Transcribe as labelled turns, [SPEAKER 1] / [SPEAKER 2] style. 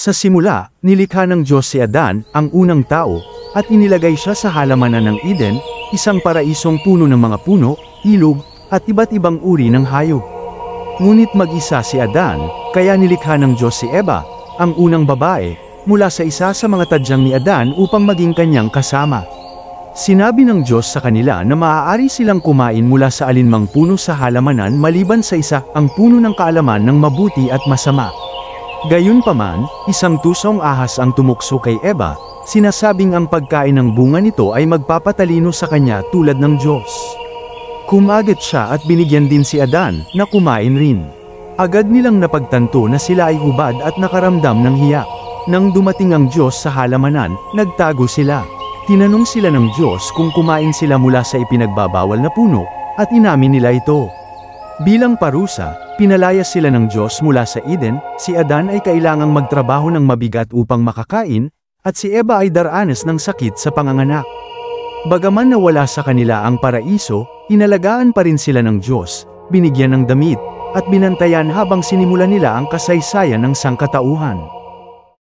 [SPEAKER 1] Sa simula, nilikha ng Diyos si Adan, ang unang tao, at inilagay siya sa halamanan ng Eden, isang paraisong puno ng mga puno, ilog, at iba't ibang uri ng hayop. Ngunit mag-isa si Adan, kaya nilikha ng Diyos si Eva, ang unang babae, mula sa isa sa mga tadyang ni Adan upang maging kanyang kasama. Sinabi ng Diyos sa kanila na maaari silang kumain mula sa alinmang puno sa halamanan maliban sa isa, ang puno ng kaalaman ng mabuti at masama. Gayunpaman, isang tusong ahas ang tumukso kay Eva, sinasabing ang pagkain ng bunga nito ay magpapatalino sa kanya tulad ng Diyos. Kumagat siya at binigyan din si Adan, na kumain rin. Agad nilang napagtanto na sila ay hubad at nakaramdam ng hiya. Nang dumating ang Diyos sa halamanan, nagtago sila. Tinanong sila ng Diyos kung kumain sila mula sa ipinagbabawal na puno, at inamin nila ito. Bilang parusa, pinalaya sila ng Diyos mula sa Eden, si Adan ay kailangang magtrabaho ng mabigat upang makakain, at si Eva ay daranas ng sakit sa panganganak. Bagaman nawala sa kanila ang paraiso, inalagaan pa rin sila ng Diyos, binigyan ng damit, at binantayan habang sinimulan nila ang kasaysayan ng sangkatauhan.